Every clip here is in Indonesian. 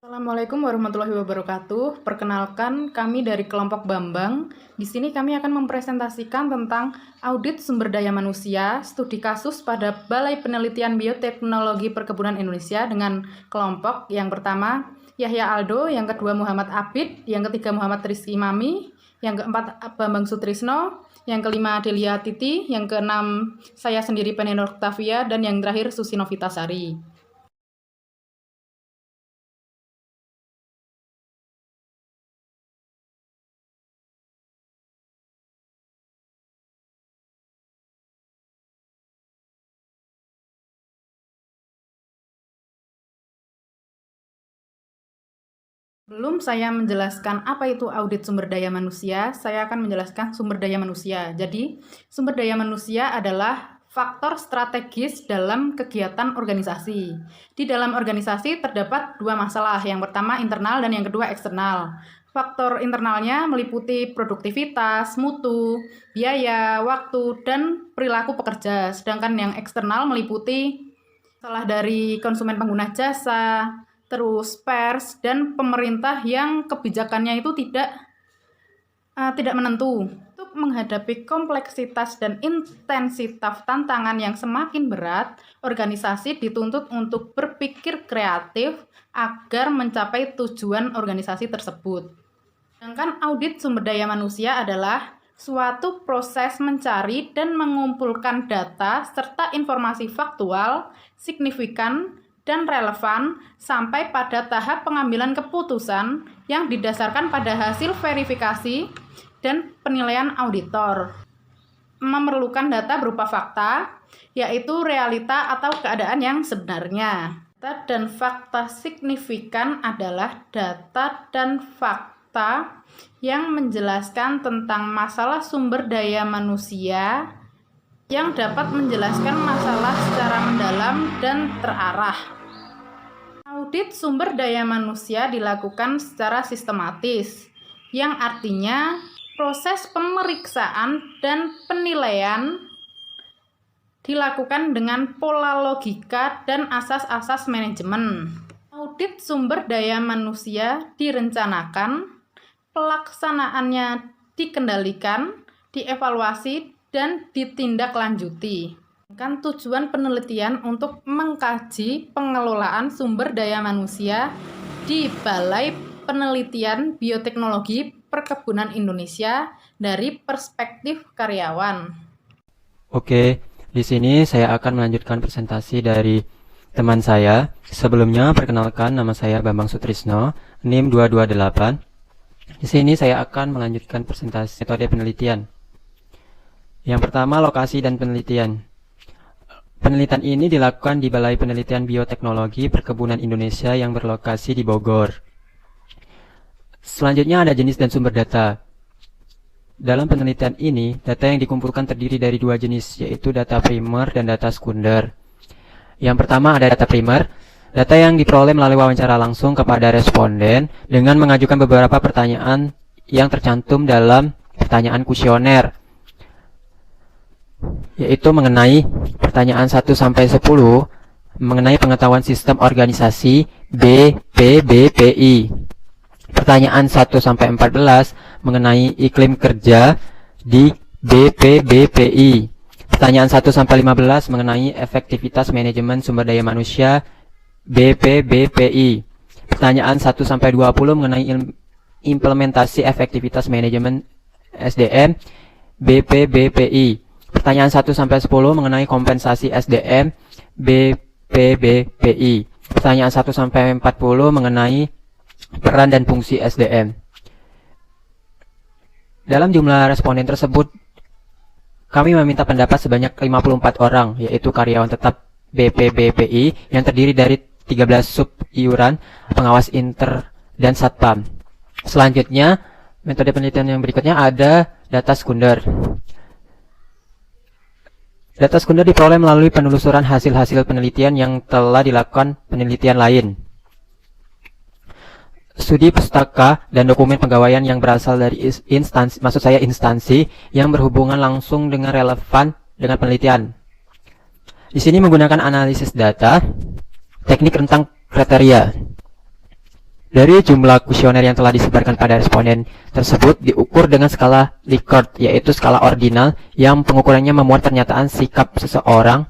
Assalamualaikum warahmatullahi wabarakatuh. Perkenalkan, kami dari kelompok Bambang. Di sini kami akan mempresentasikan tentang audit sumber daya manusia, studi kasus pada Balai Penelitian Bioteknologi Perkebunan Indonesia dengan kelompok yang pertama Yahya Aldo, yang kedua Muhammad Abid, yang ketiga Muhammad Rizky Mami, yang keempat Bambang Sutrisno, yang kelima Delia Titi, yang keenam saya sendiri Penenor Octavia, dan yang terakhir Susi Novitasari. Sebelum saya menjelaskan apa itu audit sumber daya manusia, saya akan menjelaskan sumber daya manusia. Jadi, sumber daya manusia adalah faktor strategis dalam kegiatan organisasi. Di dalam organisasi terdapat dua masalah, yang pertama internal dan yang kedua eksternal. Faktor internalnya meliputi produktivitas, mutu, biaya, waktu, dan perilaku pekerja. Sedangkan yang eksternal meliputi masalah dari konsumen pengguna jasa, terus pers dan pemerintah yang kebijakannya itu tidak menentu. Untuk menghadapi kompleksitas dan intensitas tantangan yang semakin berat, organisasi dituntut untuk berpikir kreatif agar mencapai tujuan organisasi tersebut. Sedangkan audit sumber daya manusia adalah suatu proses mencari dan mengumpulkan data serta informasi faktual, signifikan, dan relevan sampai pada tahap pengambilan keputusan yang didasarkan pada hasil verifikasi dan penilaian auditor. Memerlukan data berupa fakta, yaitu realita atau keadaan yang sebenarnya. Data dan fakta signifikan adalah data dan fakta yang menjelaskan tentang masalah sumber daya manusia yang dapat menjelaskan masalah secara mendalam dan terarah. Audit sumber daya manusia dilakukan secara sistematis, yang artinya proses pemeriksaan dan penilaian dilakukan dengan pola logika dan asas-asas manajemen. Audit sumber daya manusia direncanakan, pelaksanaannya dikendalikan, dievaluasi, dan ditindaklanjuti. Kan tujuan penelitian untuk mengkaji pengelolaan sumber daya manusia di Balai Penelitian Bioteknologi Perkebunan Indonesia dari perspektif karyawan. Oke, di sini saya akan melanjutkan presentasi dari teman saya. Sebelumnya, perkenalkan, nama saya Bambang Sutrisno, NIM 228. Di sini saya akan melanjutkan presentasi metode penelitian. Yang pertama, lokasi dan penelitian. Penelitian ini dilakukan di Balai Penelitian Bioteknologi Perkebunan Indonesia yang berlokasi di Bogor. Selanjutnya ada jenis dan sumber data. Dalam penelitian ini, data yang dikumpulkan terdiri dari dua jenis, yaitu data primer dan data sekunder. Yang pertama ada data primer, data yang diperoleh melalui wawancara langsung kepada responden dengan mengajukan beberapa pertanyaan yang tercantum dalam pertanyaan kuesioner, yaitu mengenai pertanyaan 1-10 mengenai pengetahuan sistem organisasi BPBPI. Pertanyaan 1-14 mengenai iklim kerja di BPBPI. Pertanyaan 1-15 mengenai efektivitas manajemen sumber daya manusia BPBPI. Pertanyaan 1-20 mengenai implementasi efektivitas manajemen SDM BPBPI. Pertanyaan 1-10 mengenai kompensasi SDM BPBPI. Pertanyaan 1-40 mengenai peran dan fungsi SDM. Dalam jumlah responden tersebut, kami meminta pendapat sebanyak 54 orang, yaitu karyawan tetap BPBPI yang terdiri dari 13 sub-iuran, pengawas inter, dan satpam. Selanjutnya, metode penelitian yang berikutnya ada data sekunder. Data sekunder diperoleh melalui penelusuran hasil-hasil penelitian yang telah dilakukan penelitian lain. Studi pustaka dan dokumen pegawaian yang berasal dari instansi yang berhubungan langsung dengan relevan dengan penelitian. Di sini menggunakan analisis data, teknik rentang kriteria. Dari jumlah kuesioner yang telah disebarkan pada responden tersebut diukur dengan skala Likert, yaitu skala ordinal yang pengukurannya memuat pernyataan sikap seseorang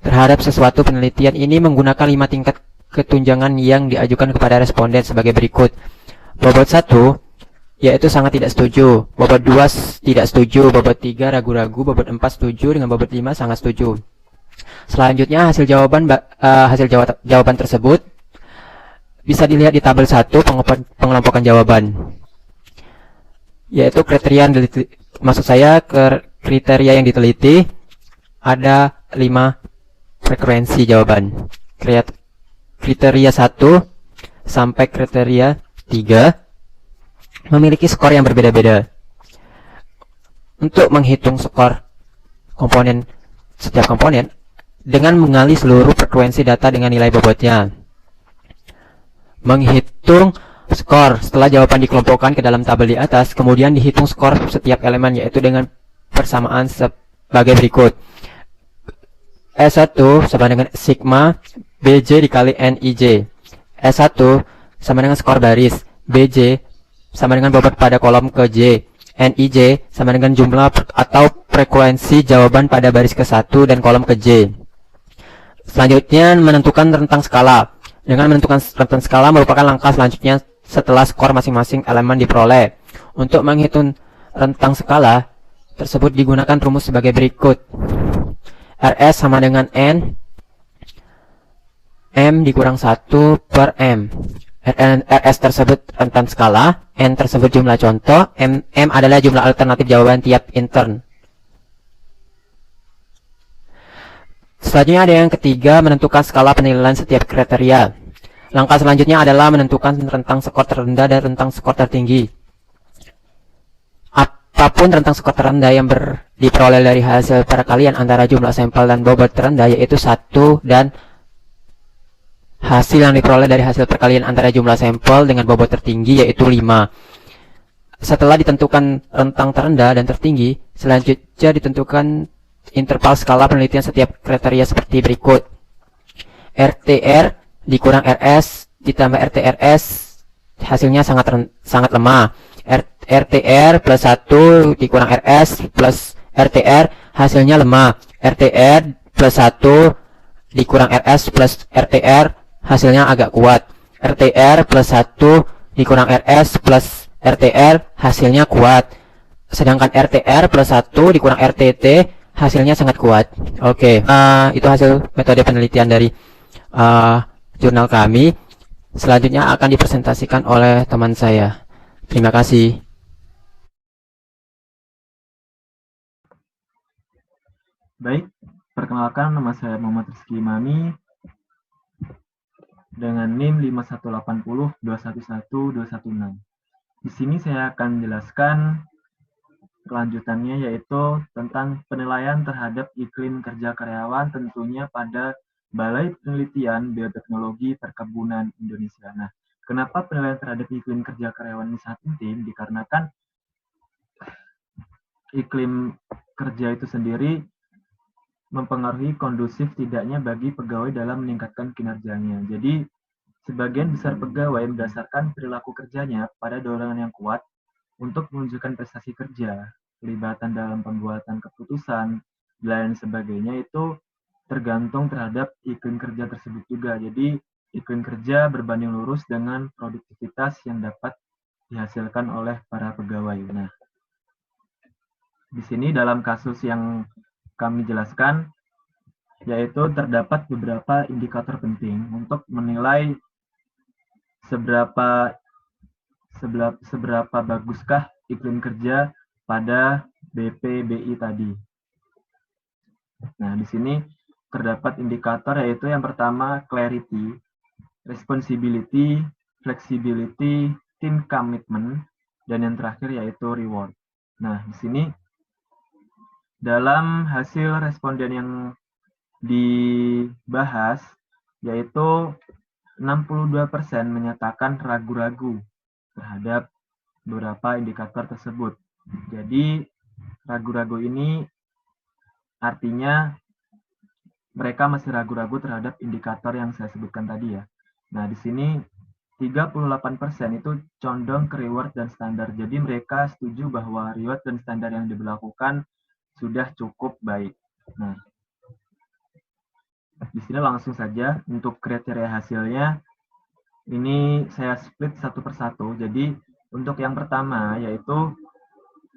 terhadap sesuatu. Penelitian ini menggunakan 5 tingkat ketunjangan yang diajukan kepada responden sebagai berikut. Bobot 1, yaitu sangat tidak setuju. Bobot 2, tidak setuju. Bobot 3, ragu-ragu. Bobot 4, setuju. Dengan bobot 5, sangat setuju. Selanjutnya hasil jawaban tersebut bisa dilihat di tabel 1 pengelompokan jawaban, yaitu kriteria yang diteliti, maksud saya kriteria yang diteliti ada 5 frekuensi jawaban. Kriteria 1 sampai kriteria 3 memiliki skor yang berbeda-beda. Untuk menghitung skor setiap komponen dengan mengali seluruh frekuensi data dengan nilai bobotnya. Menghitung skor setelah jawaban dikelompokkan ke dalam tabel di atas, kemudian dihitung skor setiap elemen, yaitu dengan persamaan sebagai berikut. S1 sama dengan sigma BJ dikali NIJ. S1 sama dengan skor baris, BJ sama dengan bobot pada kolom ke J, NIJ sama dengan jumlah atau frekuensi jawaban pada baris ke-1 dan kolom ke J. Selanjutnya menentukan rentang skala. Dengan menentukan rentang skala merupakan langkah selanjutnya setelah skor masing-masing elemen diperoleh. Untuk menghitung rentang skala tersebut digunakan rumus sebagai berikut. RS sama dengan N M dikurang 1 per M. RS tersebut rentang skala, N tersebut jumlah contoh, M adalah jumlah alternatif jawaban tiap intern. Selanjutnya ada yang ketiga, menentukan skala penilaian setiap kriteria. Langkah selanjutnya adalah menentukan rentang skor terendah dan rentang skor tertinggi. Apapun rentang skor terendah yang diperoleh dari hasil perkalian antara jumlah sampel dan bobot terendah, yaitu 1, dan hasil yang diperoleh dari hasil perkalian antara jumlah sampel dengan bobot tertinggi, yaitu 5. Setelah ditentukan rentang terendah dan tertinggi, selanjutnya ditentukan interval skala penelitian setiap kriteria seperti berikut. RTR dikurang RS ditambah RTRS hasilnya sangat lemah. RTR plus 1 dikurang RS plus RTR hasilnya lemah. RTR plus 1 dikurang RS plus RTR hasilnya agak kuat. RTR plus 1 dikurang RS plus RTR hasilnya kuat. Sedangkan RTR plus 1 dikurang RTT hasilnya sangat kuat. Oke, itu hasil metode penelitian dari jurnal kami. Selanjutnya akan dipresentasikan oleh teman saya. Terima kasih. Baik, perkenalkan, nama saya Muhammad Rizky Imami dengan NIM 51802112116. Di sini saya akan menjelaskan kelanjutannya, yaitu tentang penilaian terhadap iklim kerja karyawan, tentunya pada Balai Penelitian Bioteknologi Perkebunan Indonesia. Nah, kenapa penilaian terhadap iklim kerja karyawan ini sangat penting? Dikarenakan iklim kerja itu sendiri mempengaruhi kondusif tidaknya bagi pegawai dalam meningkatkan kinerjanya. Jadi, sebagian besar pegawai berdasarkan perilaku kerjanya pada dorongan yang kuat untuk menunjukkan prestasi kerja, pelibatan dalam pembuatan keputusan, dan sebagainya itu tergantung terhadap iklim kerja tersebut juga. Jadi, iklim kerja berbanding lurus dengan produktivitas yang dapat dihasilkan oleh para pegawai. Nah, di sini dalam kasus yang kami jelaskan, yaitu terdapat beberapa indikator penting untuk menilai seberapa baguskah iklim kerja pada BPBI tadi. Nah, di sini terdapat indikator, yaitu yang pertama clarity, responsibility, flexibility, team commitment, dan yang terakhir yaitu reward. Nah, di sini dalam hasil responden yang dibahas, yaitu 62% menyatakan ragu-ragu terhadap beberapa indikator tersebut. Jadi, ragu-ragu ini artinya mereka masih ragu-ragu terhadap indikator yang saya sebutkan tadi ya. Nah, di sini 38% itu condong ke reward dan standar. Jadi mereka setuju bahwa reward dan standar yang diberlakukan sudah cukup baik. Nah, di sini langsung saja untuk kriteria hasilnya. Ini saya split satu persatu. Jadi untuk yang pertama yaitu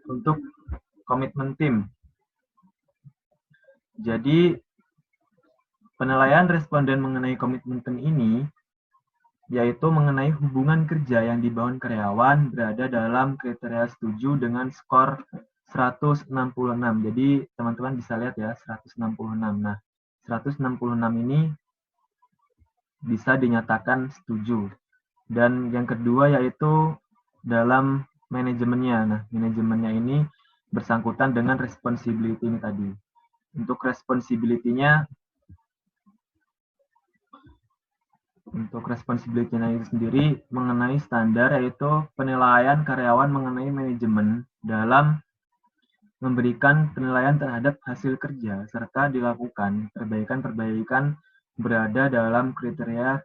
untuk komitmen tim. Jadi penilaian responden mengenai komitmen tim ini yaitu mengenai hubungan kerja yang dibangun karyawan berada dalam kriteria setuju dengan skor 166. Jadi teman-teman bisa lihat ya 166. Nah, 166 ini bisa dinyatakan setuju. Dan yang kedua yaitu dalam manajemennya. Nah, manajemennya ini bersangkutan dengan responsibility ini tadi. Untuk responsibility-nya itu sendiri mengenai standar yaitu penilaian karyawan mengenai manajemen dalam memberikan penilaian terhadap hasil kerja serta dilakukan perbaikan-perbaikan berada dalam kriteria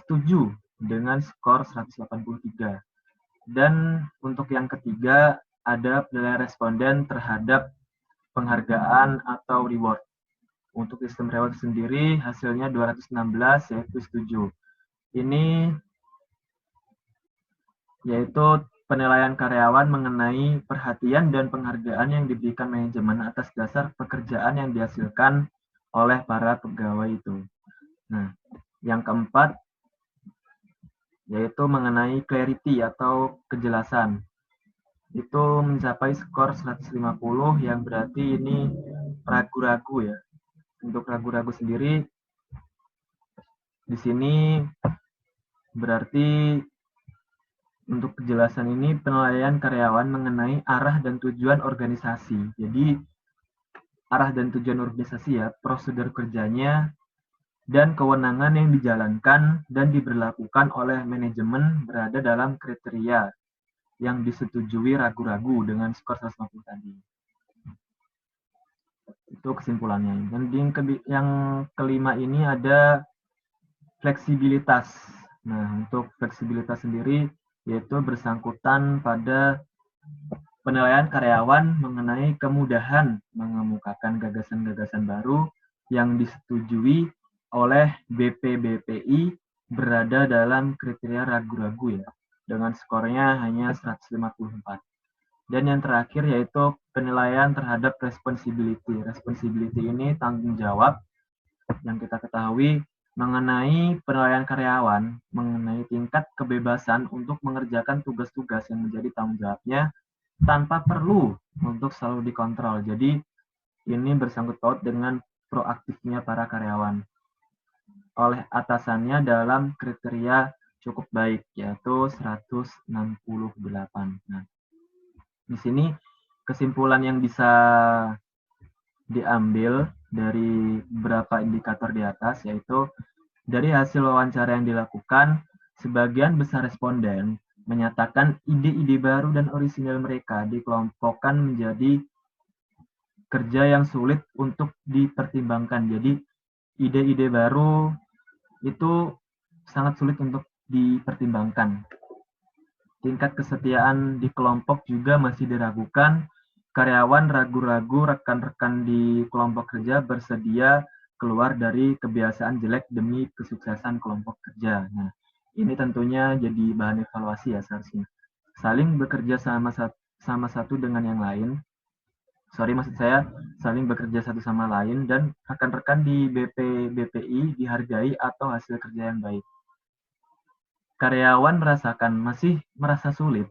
setuju dengan skor 183. Dan untuk yang ketiga ada penilaian responden terhadap penghargaan atau reward. Untuk sistem reward sendiri hasilnya 216 yaitu setuju. Ini yaitu penilaian karyawan mengenai perhatian dan penghargaan yang diberikan manajemen atas dasar pekerjaan yang dihasilkan oleh para pegawai itu. Nah, yang keempat yaitu mengenai clarity atau kejelasan. Itu mencapai skor 150 yang berarti ini ragu-ragu ya. Untuk ragu-ragu sendiri di sini berarti untuk kejelasan ini penilaian karyawan mengenai arah dan tujuan organisasi. Jadi arah dan tujuan organisasi ya, prosedur kerjanya dan kewenangan yang dijalankan dan diberlakukan oleh manajemen berada dalam kriteria yang disetujui ragu-ragu dengan skor 150 tadi. Itu kesimpulannya. Dan yang kelima ini ada fleksibilitas. Nah, untuk fleksibilitas sendiri yaitu bersangkutan pada penilaian karyawan mengenai kemudahan mengemukakan gagasan-gagasan baru yang disetujui oleh BPBPI berada dalam kriteria ragu-ragu ya, dengan skornya hanya 154. Dan yang terakhir yaitu penilaian terhadap responsibility. Responsibility ini tanggung jawab yang kita ketahui mengenai penilaian karyawan, mengenai tingkat kebebasan untuk mengerjakan tugas-tugas yang menjadi tanggung jawabnya tanpa perlu untuk selalu dikontrol. Jadi ini bersangkut paut dengan proaktifnya para karyawan oleh atasannya dalam kriteria cukup baik, yaitu 168. Nah, di sini kesimpulan yang bisa diambil dari beberapa indikator di atas, yaitu dari hasil wawancara yang dilakukan, sebagian besar responden menyatakan ide-ide baru dan orisinal mereka dikelompokkan menjadi kerja yang sulit untuk dipertimbangkan. Jadi ide-ide baru itu sangat sulit untuk dipertimbangkan. Tingkat kesetiaan di kelompok juga masih diragukan. Karyawan ragu-ragu rekan-rekan di kelompok kerja bersedia keluar dari kebiasaan jelek demi kesuksesan kelompok kerja. Nah, ini tentunya jadi bahan evaluasi ya seharusnya. Saling bekerja sama satu dengan yang lain. Maksud saya saling bekerja satu sama lain dan rekan-rekan di BPI dihargai atau hasil kerja yang baik. Karyawan masih merasa sulit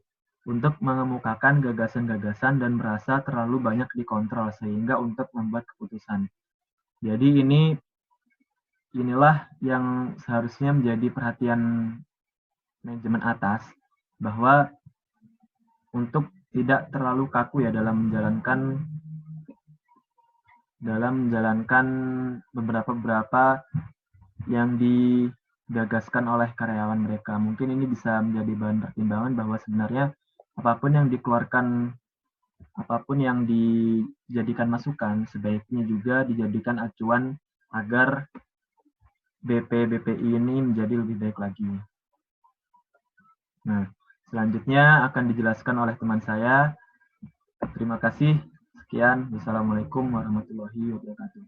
untuk mengemukakan gagasan-gagasan dan merasa terlalu banyak dikontrol sehingga untuk membuat keputusan. Jadi inilah yang seharusnya menjadi perhatian manajemen atas, bahwa untuk tidak terlalu kaku ya dalam menjalankan beberapa yang digagaskan oleh karyawan mereka. Mungkin ini bisa menjadi bahan pertimbangan bahwa sebenarnya apapun yang dijadikan masukan sebaiknya juga dijadikan acuan agar BPI ini menjadi lebih baik lagi. Nah, selanjutnya akan dijelaskan oleh teman saya. Terima kasih. Sekian. Wassalamualaikum warahmatullahi wabarakatuh.